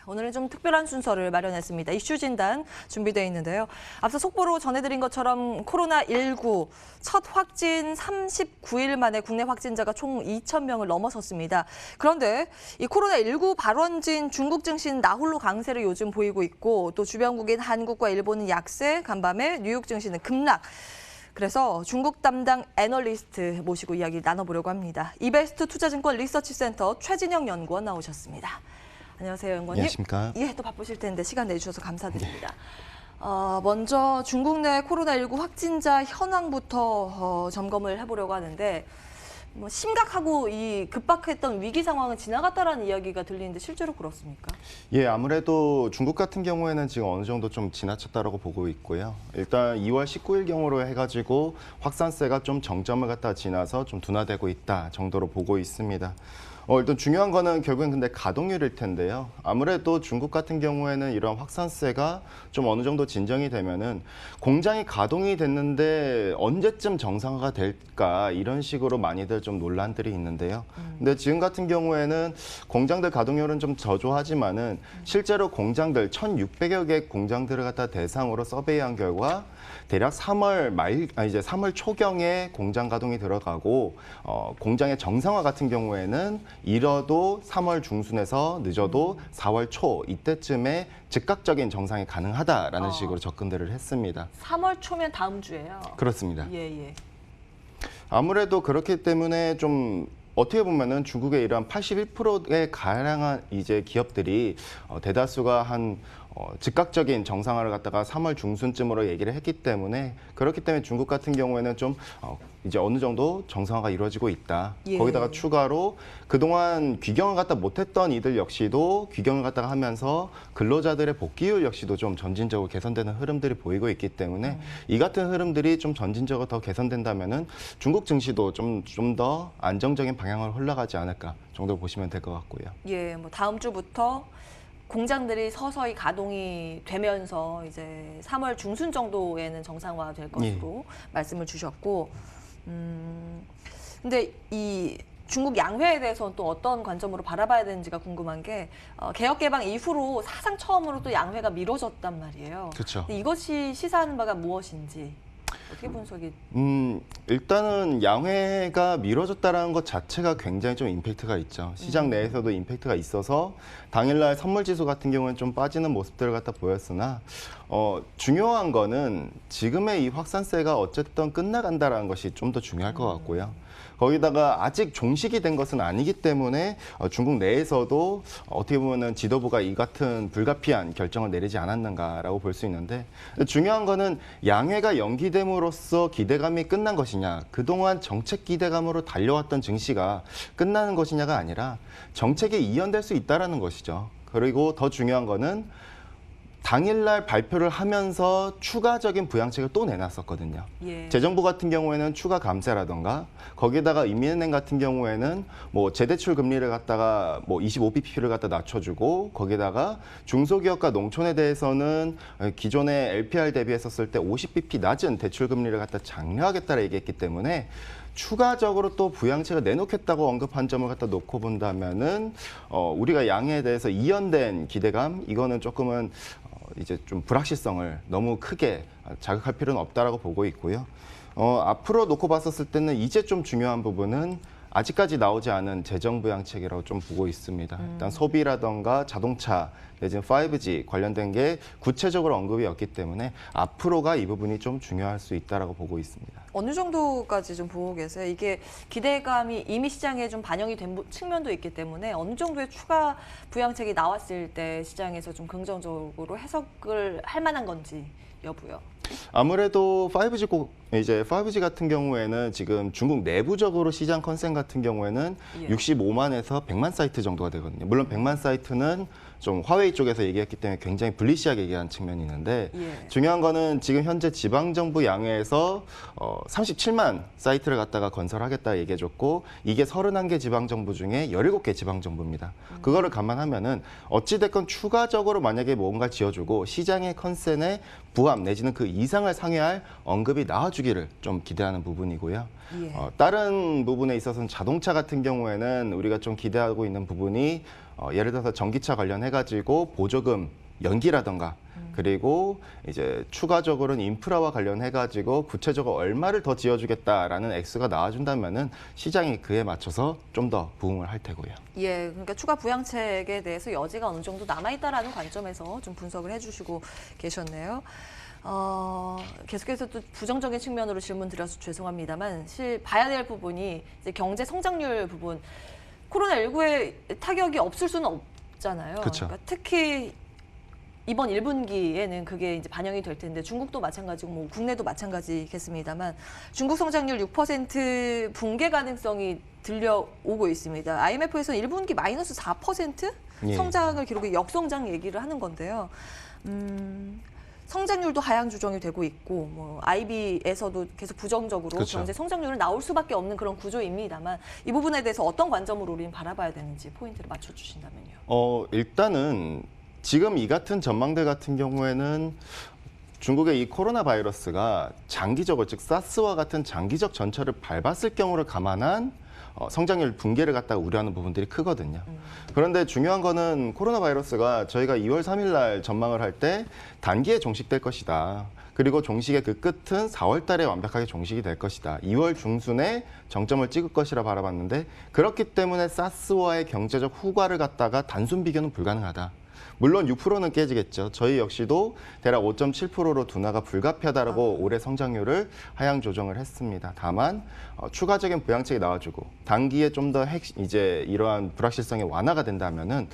오늘은 좀 특별한 순서를 마련했습니다. 이슈 진단 준비되어 있는데요. 앞서 속보로 전해드린 것처럼 코로나19 첫 확진 39일 만에 국내 확진자가 총 2,000명을 넘어섰습니다. 그런데 이 코로나19 발원지인 중국 증시는 나홀로 강세를 요즘 보이고 있고 또 주변국인 한국과 일본은 약세, 간밤에 뉴욕 증시는 급락. 그래서 중국 담당 애널리스트 모시고 이야기 나눠보려고 합니다. 이베스트 투자증권 리서치센터 최진영 연구원 나오셨습니다. 안녕하세요, 연구원님. 안녕하십니까. 예, 또 바쁘실 텐데 시간 내주셔서 감사드립니다. 먼저 중국 내 코로나19 확진자 현황부터 점검을 해보려고 하는데 뭐 심각하고 이 급박했던 위기 상황은 지나갔다라는 이야기가 들리는데 실제로 그렇습니까? 예, 아무래도 중국 같은 경우에는 지금 어느 정도 좀 지나쳤다라고 보고 있고요. 일단 2월 19일경으로 해가지고 확산세가 좀 정점을 갖다 지나서 좀 둔화되고 있다 정도로 보고 있습니다. 일단 중요한 거는 결국엔 근데 가동률일 텐데요. 아무래도 중국 같은 경우에는 이런 확산세가 좀 어느 정도 진정이 되면은 공장이 가동이 됐는데 언제쯤 정상화가 될까 이런 식으로 많이들 좀 논란들이 있는데요. 근데 지금 같은 경우에는 공장들 가동률은 좀 저조하지만은 실제로 공장들 1,600여 개 공장들을 갖다 대상으로 서베이한 결과 대략 3월 초경에 공장 가동이 들어가고 공장의 정상화 같은 경우에는 이뤄도 3월 중순에서 늦어도 4월 초 이때쯤에 즉각적인 정상이 가능하다라는 식으로 접근들을 했습니다. 3월 초면 다음 주예요. 그렇습니다. 예. 아무래도 그렇기 때문에 좀 어떻게 보면은 중국의 이러한 81%의 가량한 이제 기업들이 대다수가 한 즉각적인 정상화를 갖다가 3월 중순쯤으로 얘기를 했기 때문에 그렇기 때문에 중국 같은 경우에는 좀 이제 어느 정도 정상화가 이루어지고 있다. 예. 거기다가 추가로 그동안 귀경을 갖다 못했던 이들 역시도 귀경을 갖다가 하면서 근로자들의 복귀율 역시도 좀 점진적으로 개선되는 흐름들이 보이고 있기 때문에 이 같은 흐름들이 좀 점진적으로 더 개선된다면은 중국 증시도 좀 더 안정적인 방향으로 흘러가지 않을까 정도 보시면 될 것 같고요. 예, 뭐 다음 주부터 공장들이 서서히 가동이 되면서 이제 3월 중순 정도에는 정상화 될 것으로 말씀을 주셨고, 근데 이 중국 양회에 대해서는 또 어떤 관점으로 바라봐야 되는지가 궁금한 게 개혁 개방 이후로 사상 처음으로 또 양회가 미뤄졌단 말이에요. 그렇죠. 이것이 시사하는 바가 무엇인지 어떻게 분석이? 일단은 양회가 미뤄졌다는 것 자체가 굉장히 좀 임팩트가 있죠. 시장 내에서도 임팩트가 있어서 당일날 선물 지수 같은 경우는 좀 빠지는 모습들을 갖다 보였으나 중요한 거는 지금의 이 확산세가 어쨌든 끝나간다라는 것이 좀 더 중요할 것 같고요. 거기다가 아직 종식이 된 것은 아니기 때문에 중국 내에서도 어떻게 보면은 지도부가 이 같은 불가피한 결정을 내리지 않았는가라고 볼 수 있는데 중요한 거는 양회가 연기됨으로써 기대감이 끝난 것이냐 그동안 정책 기대감으로 달려왔던 증시가 끝나는 것이냐가 아니라 정책이 이연될 수 있다는 것이죠. 그리고 더 중요한 거는 당일날 발표를 하면서 추가적인 부양책을 또 내놨었거든요. 예. 재정부 같은 경우에는 추가 감세라던가 거기다가 인민은행 같은 경우에는 뭐 재대출 금리를 갖다가 뭐 25bp를 갖다 낮춰주고 거기다가 중소기업과 농촌에 대해서는 기존의 LPR 대비했었을 때 50bp 낮은 대출 금리를 갖다 장려하겠다라 얘기했기 때문에 추가적으로 또 부양책을 내놓겠다고 언급한 점을 갖다 놓고 본다면은 우리가 양해에 대해서 이연된 기대감 이거는 조금은 이제 좀 불확실성을 너무 크게 자극할 필요는 없다라고 보고 있고요. 앞으로 놓고 봤었을 때는 이제 좀 중요한 부분은 아직까지 나오지 않은 재정 부양책이라고 좀 보고 있습니다. 일단 소비라던가 자동차 내지는 5G 관련된 게 구체적으로 언급이 없기 때문에 앞으로가 이 부분이 좀 중요할 수 있다라고 보고 있습니다. 어느 정도까지 좀 보고 계세요? 이게 기대감이 이미 시장에 좀 반영이 된 측면도 있기 때문에 어느 정도의 추가 부양책이 나왔을 때 시장에서 좀 긍정적으로 해석을 할 만한 건지 여부요. 아무래도 5G 같은 경우에는 지금 중국 내부적으로 시장 컨센 같은 경우에는 65만에서 100만 사이트 정도가 되거든요. 물론 100만 사이트는 좀 화웨이 쪽에서 얘기했기 때문에 굉장히 불리시하게 얘기한 측면이 있는데 중요한 거는 지금 현재 지방정부 양회에서 37만 사이트를 갖다가 건설하겠다 얘기해줬고 이게 31개 지방정부 중에 17개 지방정부입니다. 그거를 감안하면은 어찌됐건 추가적으로 만약에 뭔가 지어주고 시장의 컨센에 부합 내지는 그 이상을 상회할 언급이 나와주고 나눠주기를 좀 기대하는 부분이고요. 예. 다른 부분에 있어서는 자동차 같은 경우에는 우리가 좀 기대하고 있는 부분이 예를 들어서 전기차 관련해가지고 보조금 연기라던가 그리고 이제 추가적으로는 인프라와 관련해가지고 구체적으로 얼마를 더 지어주겠다라는 액수가 나와준다면은 시장이 그에 맞춰서 좀 더 부응을 할 테고요. 예, 그러니까 추가 부양책에 대해서 여지가 어느 정도 남아있다라는 관점에서 좀 분석을 해주시고 계셨네요. 계속해서 또 부정적인 측면으로 질문 드려서 죄송합니다만 봐야 될 부분이 이제 경제 성장률 부분. 코로나19의 타격이 없을 수는 없잖아요. 그쵸. 그러니까 특히 이번 1분기에는 그게 이제 반영이 될 텐데 중국도 마찬가지고 뭐 국내도 마찬가지겠습니다만 중국 성장률 6% 붕괴 가능성이 들려오고 있습니다. IMF에서는 1분기 마이너스 4% 예. 성장을 기록해 역성장 얘기를 하는 건데요. 성장률도 하향 조정이 되고 있고 뭐 IB에서도 계속 부정적으로 그렇죠. 경제 성장률은 나올 수밖에 없는 그런 구조입니다만 이 부분에 대해서 어떤 관점으로 우리는 바라봐야 되는지 포인트를 맞춰주신다면요. 일단은 지금 이 같은 전망대 같은 경우에는 중국의 이 코로나 바이러스가 장기적으로 즉 사스와 같은 장기적 전철을 밟았을 경우를 감안한 성장률 붕괴를 갖다가 우려하는 부분들이 크거든요. 그런데 중요한 거는 코로나 바이러스가 저희가 2월 3일 날 전망을 할 때 단기에 종식될 것이다. 그리고 종식의 그 끝은 4월 달에 완벽하게 종식이 될 것이다. 2월 중순에 정점을 찍을 것이라 바라봤는데 그렇기 때문에 사스와의 경제적 후과를 갖다가 단순 비교는 불가능하다. 물론 6%는 깨지겠죠. 저희 역시도 대략 5.7%로 둔화가 불가피하다라고 올해 성장률을 하향 조정을 했습니다. 다만 추가적인 부양책이 나와주고 단기에 좀 더 이제 이러한 불확실성이 완화가 된다면은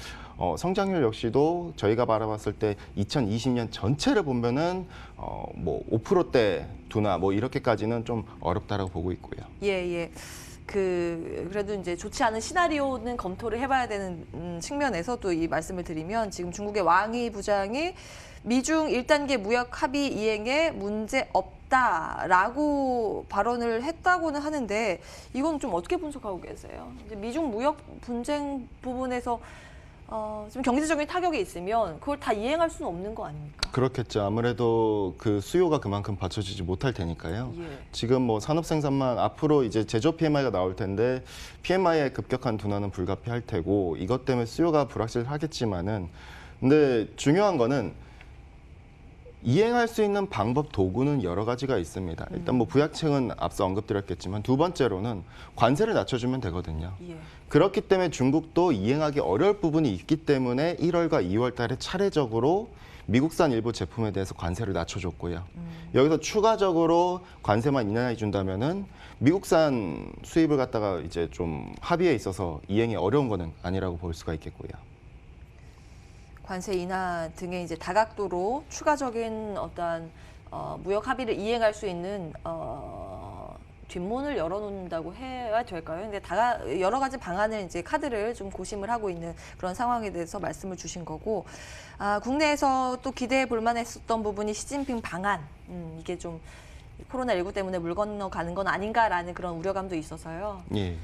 성장률 역시도 저희가 바라봤을 때 2020년 전체를 보면은 뭐 5%대 둔화 뭐 이렇게까지는 좀 어렵다라고 보고 있고요. 예. 그래도 이제 좋지 않은 시나리오는 검토를 해봐야 되는 측면에서 또 이 말씀을 드리면 지금 중국의 왕이 부장이 미중 1단계 무역 합의 이행에 문제 없다라고 발언을 했다고는 하는데 이건 좀 어떻게 분석하고 계세요? 이제 미중 무역 분쟁 부분에서 지금 경제적인 타격이 있으면 그걸 다 이행할 수는 없는 거 아닙니까? 그렇겠죠. 아무래도 그 수요가 그만큼 받쳐지지 못할 테니까요. 예. 지금 뭐 산업 생산만 앞으로 이제 제조 PMI가 나올 텐데 PMI의 급격한 둔화는 불가피할 테고 이것 때문에 수요가 불확실하겠지만은 근데 중요한 거는 이행할 수 있는 방법 도구는 여러 가지가 있습니다. 일단 뭐 부양책은 앞서 언급드렸겠지만 두 번째로는 관세를 낮춰주면 되거든요. 예. 그렇기 때문에 중국도 이행하기 어려울 부분이 있기 때문에 1월과 2월 달에 차례적으로 미국산 일부 제품에 대해서 관세를 낮춰줬고요. 여기서 추가적으로 관세만 인하해 준다면은 미국산 수입을 갖다가 이제 좀 합의에 있어서 이행이 어려운 거는 아니라고 볼 수가 있겠고요. 관세 인하 등의 이제 다각도로 추가적인 어떤 무역 합의를 이행할 수 있는 뒷문을 열어놓는다고 해야 될까요? 근데 여러 가지 방안을 이제 카드를 좀 고심을 하고 있는 그런 상황에 대해서 말씀을 주신 거고, 국내에서 또 기대해 볼 만했었던 부분이 시진핑 방안, 이게 좀 코로나19 때문에 물 건너가는 건 아닌가라는 그런 우려감도 있어서요. 예.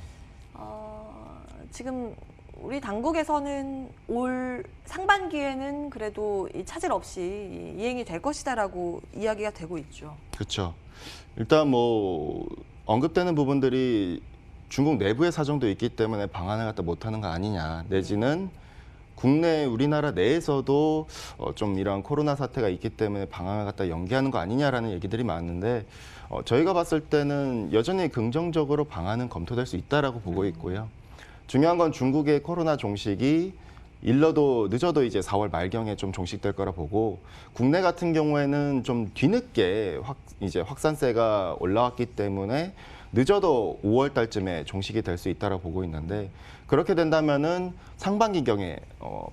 지금 우리 당국에서는 올 상반기에는 그래도 이 차질 없이 이행이 될 것이다라고 이야기가 되고 있죠. 그렇죠. 일단 뭐 언급되는 부분들이 중국 내부의 사정도 있기 때문에 방안을 갖다 못하는 거 아니냐, 내지는 국내 우리나라 내에서도 좀 이러한 코로나 사태가 있기 때문에 방안을 갖다 연기하는 거 아니냐라는 얘기들이 많은데 저희가 봤을 때는 여전히 긍정적으로 방안은 검토될 수 있다라고 보고 있고요. 중요한 건 중국의 코로나 종식이 늦어도 이제 4월 말경에 좀 종식될 거라 보고, 국내 같은 경우에는 좀 뒤늦게 이제 확산세가 올라왔기 때문에 늦어도 5월 달쯤에 종식이 될 수 있다라고 보고 있는데, 그렇게 된다면은 상반기경에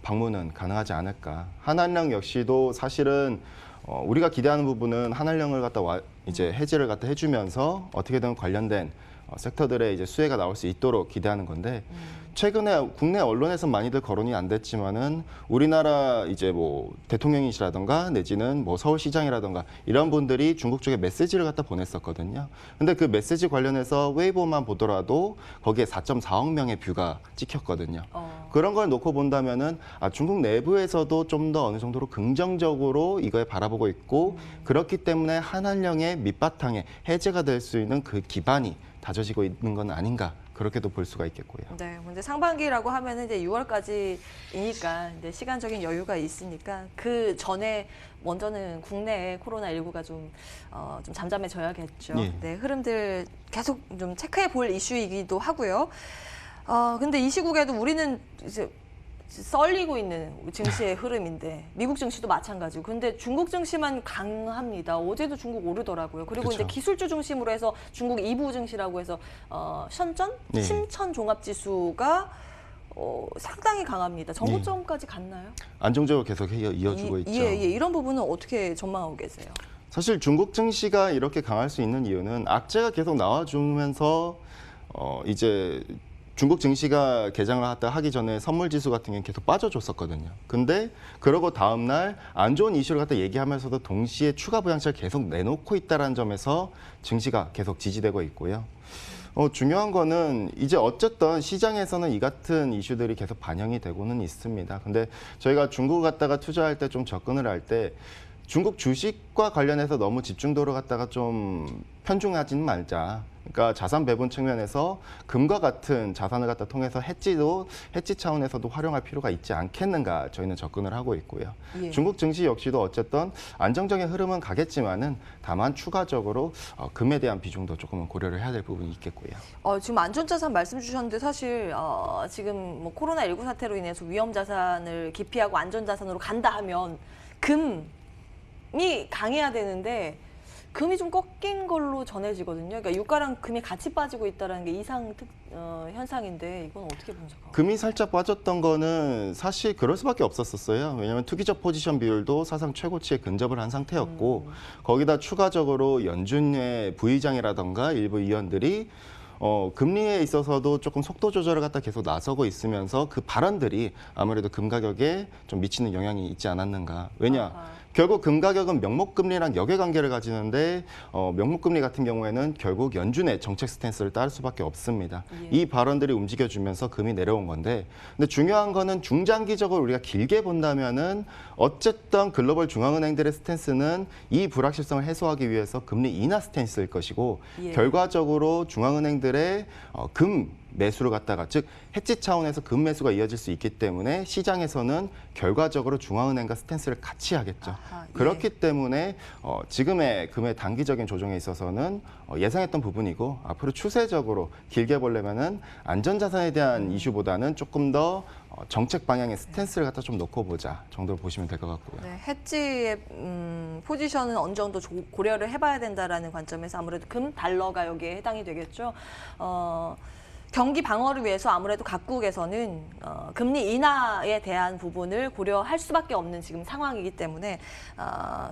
방문은 가능하지 않을까. 한한령 역시도 사실은 우리가 기대하는 부분은 한한령을 갖다 이제 해지를 갖다 해주면서 어떻게든 관련된 섹터들의 이제 수혜가 나올 수 있도록 기대하는 건데, 최근에 국내 언론에서 많이들 거론이 안 됐지만은 우리나라 이제 뭐 대통령이시라던가 내지는 뭐 서울시장이라던가 이런 분들이 중국 쪽에 메시지를 갖다 보냈었거든요. 근데 그 메시지 관련해서 웨이보만 보더라도 거기에 4.4억 명의 뷰가 찍혔거든요. 그런 걸 놓고 본다면은 중국 내부에서도 좀 더 어느 정도로 긍정적으로 이거에 바라보고 있고 그렇기 때문에 한한령의 밑바탕에 해제가 될 수 있는 그 기반이 다져지고 있는 건 아닌가. 그렇게도 볼 수가 있겠고요. 네, 근데 상반기라고 하면은 이제 6월까지이니까 이제 시간적인 여유가 있으니까 그 전에 먼저는 국내에 코로나19가 좀 잠잠해져야겠죠. 예. 네, 흐름들 계속 좀 체크해 볼 이슈이기도 하고요. 근데 이 시국에도 우리는 이제 썰리고 있는 증시의 흐름인데 미국 증시도 마찬가지고 근데 중국 증시만 강합니다. 어제도 중국 오르더라고요. 그리고 그쵸. 이제 기술주 중심으로 해서 중국 2부 증시라고 해서 션전, 네. 심천 종합지수가 상당히 강합니다. 정고점까지 갔나요? 안정적으로 계속 이어주고 있죠. 예, 이런 부분은 어떻게 전망하고 계세요? 사실 중국 증시가 이렇게 강할 수 있는 이유는 악재가 계속 나와주면서 이제 중국 증시가 개장을 하기 전에 선물 지수 같은 경우는 계속 빠져줬었거든요. 근데 그러고 다음 날 안 좋은 이슈를 갖다 얘기하면서도 동시에 추가 부양책을 계속 내놓고 있다는 점에서 증시가 계속 지지되고 있고요. 중요한 거는 이제 어쨌든 시장에서는 이 같은 이슈들이 계속 반영이 되고는 있습니다. 근데 저희가 중국 갖다가 투자할 때 좀 접근을 할 때 중국 주식과 관련해서 너무 집중도를 갖다가 좀 편중하지는 말자. 그러니까 자산 배분 측면에서 금과 같은 자산을 갖다 통해서 해지 차원에서도 활용할 필요가 있지 않겠는가 저희는 접근을 하고 있고요. 예. 중국 증시 역시도 어쨌든 안정적인 흐름은 가겠지만은 다만 추가적으로 금에 대한 비중도 조금은 고려를 해야 될 부분이 있겠고요. 지금 안전자산 말씀 주셨는데 사실 지금 뭐 코로나19 사태로 인해서 위험자산을 기피하고 안전자산으로 간다 하면 금이 강해야 되는데 금이 좀 꺾인 걸로 전해지거든요. 그러니까 유가랑 금이 같이 빠지고 있다는 게 이상 현상인데 이건 어떻게 분석하고? 금이 살짝 빠졌던 거는 사실 그럴 수밖에 없었어요. 왜냐하면 투기적 포지션 비율도 사상 최고치에 근접을 한 상태였고 거기다 추가적으로 연준의 부의장이라던가 일부 위원들이 금리에 있어서도 조금 속도 조절을 갖다 계속 나서고 있으면서 그 발언들이 아무래도 금 가격에 좀 미치는 영향이 있지 않았는가. 왜냐? 결국 금 가격은 명목금리랑 역외관계를 가지는데 명목금리 같은 경우에는 결국 연준의 정책 스탠스를 따를 수밖에 없습니다. 예. 이 발언들이 움직여주면서 금이 내려온 건데 근데 중요한 거는 중장기적으로 우리가 길게 본다면은 어쨌든 글로벌 중앙은행들의 스탠스는 이 불확실성을 해소하기 위해서 금리 인하 스탠스일 것이고 예. 결과적으로 중앙은행들의 금 매수를 갖다가 즉 해지 차원에서 금 매수가 이어질 수 있기 때문에 시장에서는 결과적으로 중앙은행과 스탠스를 같이 하겠죠. 아하, 예. 그렇기 때문에 지금의 금의 단기적인 조정에 있어서는 예상했던 부분이고 앞으로 추세적으로 길게 보려면은 안전자산에 대한 이슈보다는 조금 더 정책 방향의 스탠스를 갖다 좀 놓고 보자 정도로 보시면 될 것 같고요. 네, 해지의 포지션은 어느 정도 고려를 해봐야 된다라는 관점에서 아무래도 금, 달러가 여기에 해당이 되겠죠. 경기 방어를 위해서 아무래도 각국에서는 금리 인하에 대한 부분을 고려할 수밖에 없는 지금 상황이기 때문에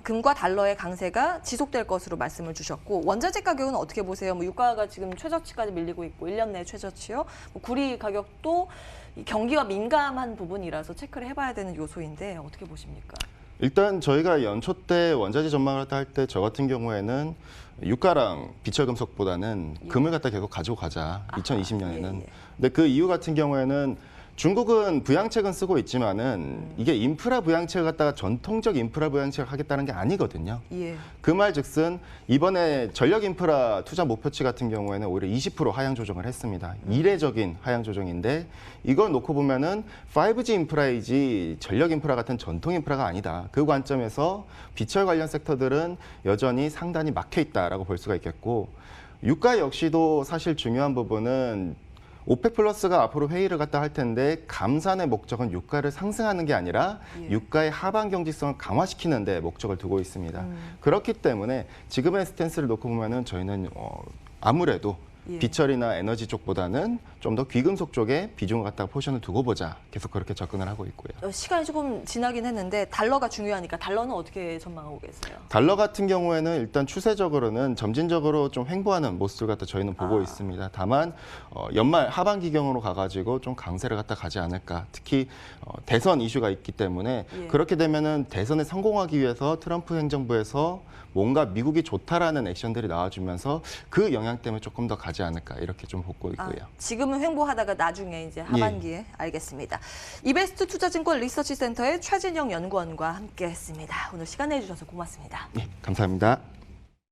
금과 달러의 강세가 지속될 것으로 말씀을 주셨고 원자재 가격은 어떻게 보세요? 뭐 유가가 지금 최저치까지 밀리고 있고 1년 내 최저치요. 뭐 구리 가격도 이 경기가 민감한 부분이라서 체크를 해봐야 되는 요소인데 어떻게 보십니까? 일단 저희가 연초 때 원자재 전망을 할 때 저 같은 경우에는 유가랑 비철금속보다는 금을 갖다 계속 가지고 가자. 2020년에는. 예. 근데 그 이유 같은 경우에는 중국은 부양책은 쓰고 있지만은 이게 인프라 부양책을 갖다가 전통적 인프라 부양책을 하겠다는 게 아니거든요. 예. 그 말즉슨 이번에 전력 인프라 투자 목표치 같은 경우에는 오히려 20% 하향 조정을 했습니다. 이례적인 하향 조정인데 이걸 놓고 보면은 5G 인프라이지 전력 인프라 같은 전통 인프라가 아니다. 그 관점에서 비철 관련 섹터들은 여전히 상단이 막혀 있다라고 볼 수가 있겠고 유가 역시도 사실 중요한 부분은 오펙 플러스가 앞으로 회의를 갖다 할 텐데 감산의 목적은 유가를 상승하는 게 아니라 유가의 하방 경직성을 강화시키는 데 목적을 두고 있습니다. 그렇기 때문에 지금의 스탠스를 놓고 보면은 저희는 아무래도 예. 비철이나 에너지 쪽보다는 좀 더 귀금속 쪽에 비중을 갖다가 포션을 두고 보자. 계속 그렇게 접근을 하고 있고요. 시간이 조금 지나긴 했는데 달러가 중요하니까 달러는 어떻게 전망하고 계세요? 달러 같은 경우에는 일단 추세적으로는 점진적으로 좀 횡보하는 모습을 갖다 저희는 보고 있습니다. 다만 연말 하반기경으로 가가지고 좀 강세를 갖다 가지 않을까. 특히 대선 이슈가 있기 때문에 예. 그렇게 되면은 대선에 성공하기 위해서 트럼프 행정부에서 뭔가 미국이 좋다라는 액션들이 나와주면서 그 영향 때문에 조금 더 가지 않을까 이렇게 좀 보고 있고요. 지금은 횡보하다가 나중에 이제 하반기에 알겠습니다. 이베스트 투자증권 리서치센터의 최진영 연구원과 함께했습니다. 오늘 시간 내주셔서 고맙습니다. 예, 감사합니다.